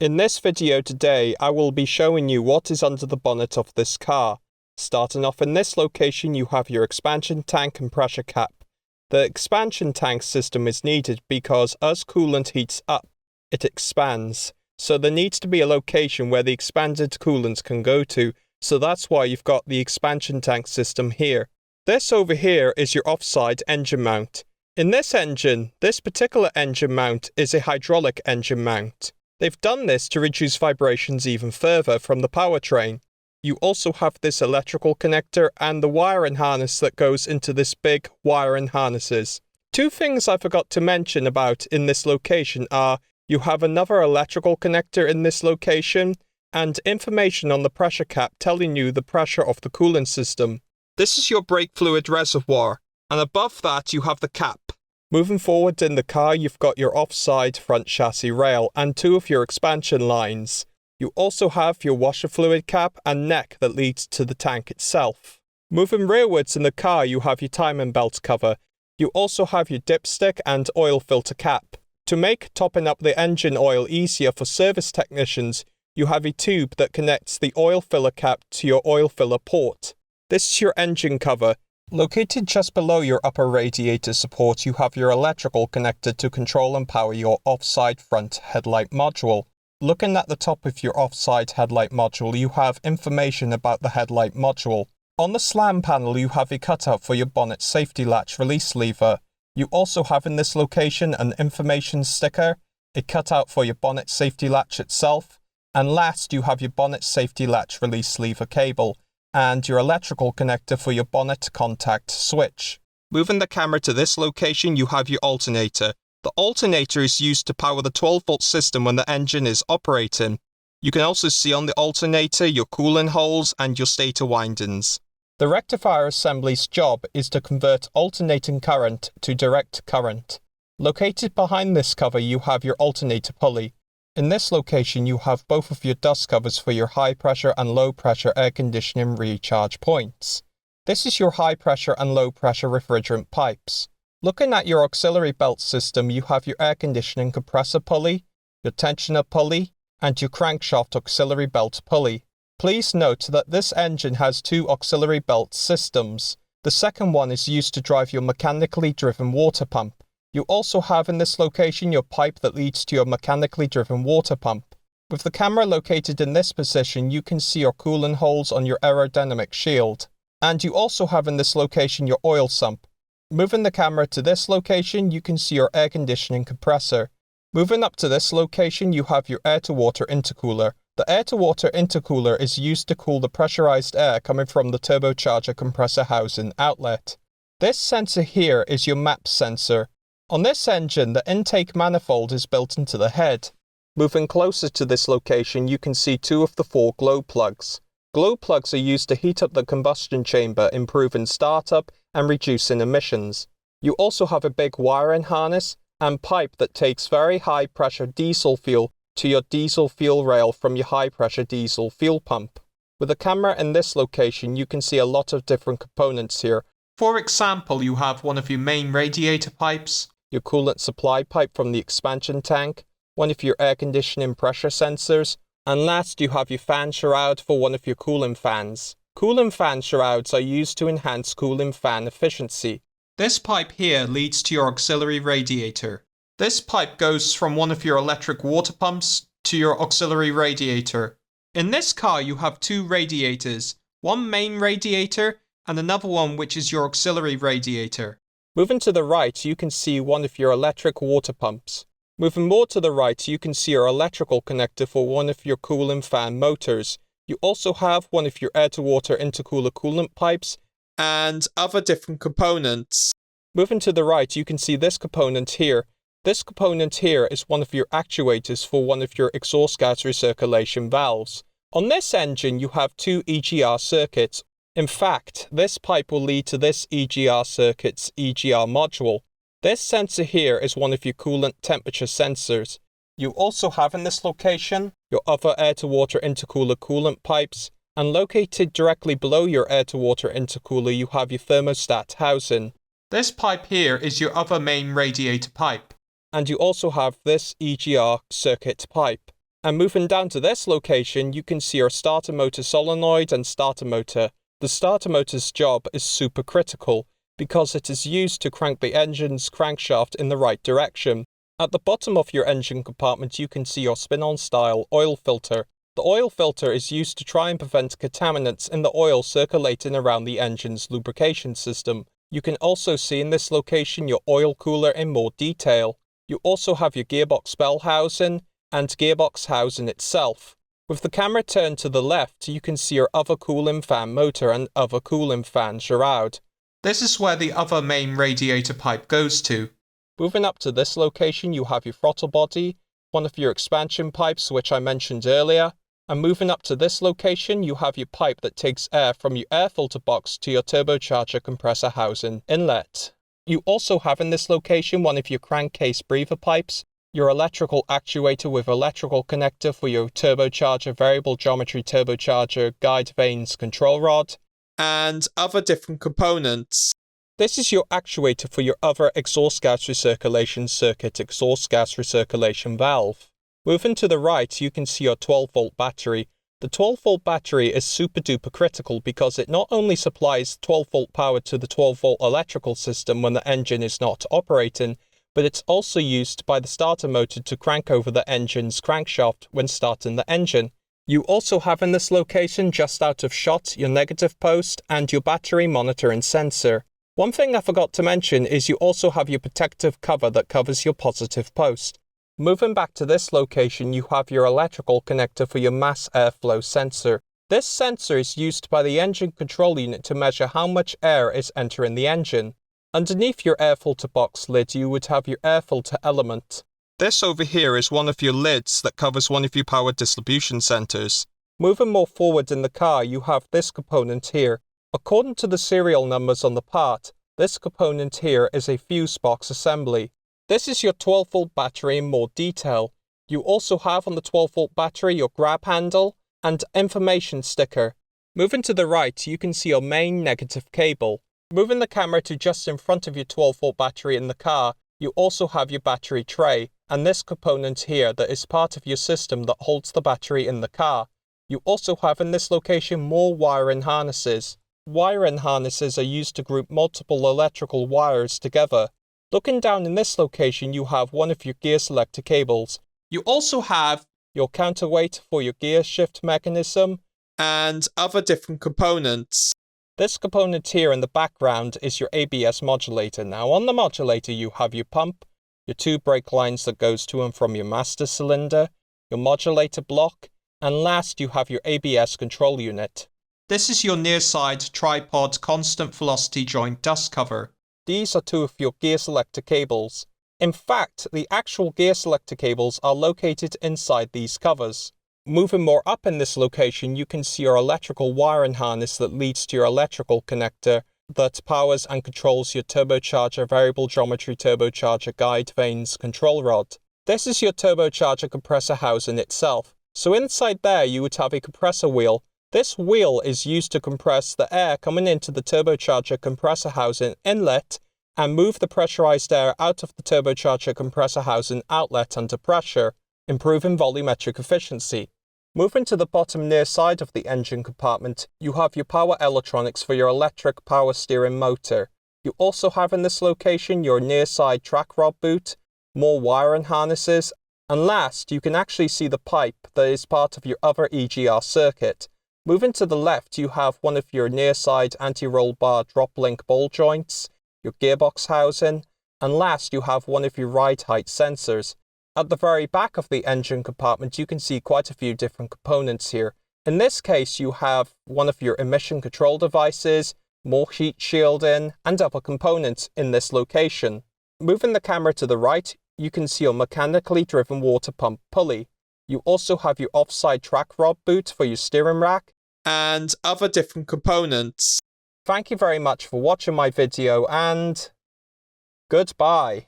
In this video today, I will be showing you what is under the bonnet of this car. Starting off in this location, you have your expansion tank and pressure cap. The expansion tank system is needed because as coolant heats up, it expands. So there needs to be a location where the expanded coolant can go to, so that's why you've got the expansion tank system here. This over here is your offside engine mount. In this engine, this particular engine mount is a hydraulic engine mount. They've done this to reduce vibrations even further from the powertrain. You also have this electrical connector and the wiring harness that goes into this big wiring harnesses. Two things I forgot to mention about in this location are you have another electrical connector in this location and information on the pressure cap telling you the pressure of the coolant system. This is your brake fluid reservoir, and above that you have the cap. Moving forward in the car, you've got your offside front chassis rail and two of your expansion lines. You also have your washer fluid cap and neck that leads to the tank itself. Moving rearwards in the car, you have your timing belt cover. You also have your dipstick and oil filter cap. To make topping up the engine oil easier for service technicians, you have a tube that connects the oil filler cap to your oil filler port. This is your engine cover. Located just below your upper radiator support, you have your electrical connector to control and power your offside front headlight module. Looking at the top of your offside headlight module, you have information about the headlight module. On the slam panel, you have a cutout for your bonnet safety latch release lever. You also have in this location an information sticker, a cutout for your bonnet safety latch itself, and last you have your bonnet safety latch release lever cable and your electrical connector for your bonnet contact switch. Moving the camera to this location, you have your alternator. The alternator is used to power the 12-volt system when the engine is operating. You can also see on the alternator your coolant holes and your stator windings. The rectifier assembly's job is to convert alternating current to direct current. Located behind this cover, you have your alternator pulley. In this location, you have both of your dust covers for your high pressure and low pressure air conditioning recharge points. This is your high pressure and low pressure refrigerant pipes. Looking at your auxiliary belt system, you have your air conditioning compressor pulley, your tensioner pulley, and your crankshaft auxiliary belt pulley. Please note that this engine has two auxiliary belt systems. The second one is used to drive your mechanically driven water pump. You also have in this location your pipe that leads to your mechanically driven water pump. With the camera located in this position, you can see your coolant holes on your aerodynamic shield. And you also have in this location your oil sump. Moving the camera to this location, you can see your air conditioning compressor. Moving up to this location, you have your air-to-water intercooler. The air-to-water intercooler is used to cool the pressurized air coming from the turbocharger compressor housing outlet. This sensor here is your MAP sensor. On this engine, the intake manifold is built into the head. Moving closer to this location, you can see two of the four glow plugs. Glow plugs are used to heat up the combustion chamber, improving startup and reducing emissions. You also have a big wiring harness and pipe that takes very high pressure diesel fuel to your diesel fuel rail from your high pressure diesel fuel pump. With the camera in this location, you can see a lot of different components here. For example, you have one of your main radiator pipes, your coolant supply pipe from the expansion tank, one of your air conditioning pressure sensors, and last you have your fan shroud for one of your cooling fans. Cooling fan shrouds are used to enhance cooling fan efficiency. This pipe here leads to your auxiliary radiator. This pipe goes from one of your electric water pumps to your auxiliary radiator. In this car you have two radiators, one main radiator and another one which is your auxiliary radiator. Moving to the right, you can see one of your electric water pumps. Moving more to the right, you can see your electrical connector for one of your cooling fan motors. You also have one of your air-to-water intercooler coolant pipes and other different components. Moving to the right, you can see this component here. This component here is one of your actuators for one of your exhaust gas recirculation valves. On this engine, you have two EGR circuits. In fact, this pipe will lead to this EGR circuit's EGR module. This sensor here is one of your coolant temperature sensors. You also have in this location your other air-to-water intercooler coolant pipes, and located directly below your air-to-water intercooler you have your thermostat housing. This pipe here is your other main radiator pipe. And you also have this EGR circuit pipe. And moving down to this location, you can see our starter motor solenoid and starter motor. The starter motor's job is super critical because it is used to crank the engine's crankshaft in the right direction. At the bottom of your engine compartment, you can see your spin-on style oil filter. The oil filter is used to try and prevent contaminants in the oil circulating around the engine's lubrication system. You can also see in this location your oil cooler in more detail. You also have your gearbox bell housing and gearbox housing itself. With the camera turned to the left, you can see your other cooling fan motor and other cooling fan shroud. This is where the other main radiator pipe goes to. Moving up to this location, you have your throttle body, one of your expansion pipes which I mentioned earlier, and moving up to this location, you have your pipe that takes air from your air filter box to your turbocharger compressor housing inlet. You also have in this location one of your crankcase breather pipes, your electrical actuator with electrical connector for your turbocharger, variable geometry turbocharger, guide vanes, control rod, and other different components. This is your actuator for your other exhaust gas recirculation circuit exhaust gas recirculation valve. Moving to the right, you can see your 12-volt battery. The 12-volt battery is super duper critical because it not only supplies 12-volt power to the 12-volt electrical system when the engine is not operating, but it's also used by the starter motor to crank over the engine's crankshaft when starting the engine. You also have in this location, just out of shot, your negative post and your battery monitoring sensor. One thing I forgot to mention is you also have your protective cover that covers your positive post. Moving back to this location, you have your electrical connector for your mass airflow sensor. This sensor is used by the engine control unit to measure how much air is entering the engine. Underneath your air filter box lid, you would have your air filter element. This over here is one of your lids that covers one of your power distribution centers. Moving more forward in the car, you have this component here. According to the serial numbers on the part, this component here is a fuse box assembly. This is your 12-volt battery in more detail. You also have on the 12-volt battery your grab handle and information sticker. Moving to the right, you can see your main negative cable. Moving the camera to just in front of your 12-volt battery in the car, you also have your battery tray, and this component here that is part of your system that holds the battery in the car. You also have in this location more wiring harnesses. Wiring harnesses are used to group multiple electrical wires together. Looking down in this location, you have one of your gear selector cables. You also have your counterweight for your gear shift mechanism and other different components. This component here in the background is your ABS modulator. Now on the modulator you have your pump, your two brake lines that goes to and from your master cylinder, your modulator block, and last you have your ABS control unit. This is your near side tripod constant velocity joint dust cover. These are two of your gear selector cables. In fact, the actual gear selector cables are located inside these covers. Moving more up in this location, you can see your electrical wiring harness that leads to your electrical connector that powers and controls your turbocharger, variable geometry turbocharger, guide vanes, control rod. This is your turbocharger compressor housing itself. So inside there you would have a compressor wheel. This wheel is used to compress the air coming into the turbocharger compressor housing inlet and move the pressurized air out of the turbocharger compressor housing outlet under pressure, improving volumetric efficiency. Moving to the bottom near side of the engine compartment, you have your power electronics for your electric power steering motor. You also have in this location your near side track rod boot, more wiring harnesses, and last you can actually see the pipe that is part of your other EGR circuit. Moving to the left, you have one of your near side anti-roll bar drop link ball joints, your gearbox housing, and last you have one of your ride height sensors. At the very back of the engine compartment, you can see quite a few different components here. In this case, you have one of your emission control devices, more heat shielding, and other components in this location. Moving the camera to the right, you can see your mechanically driven water pump pulley. You also have your offside track rod boot for your steering rack, and other different components. Thank you very much for watching my video, and goodbye.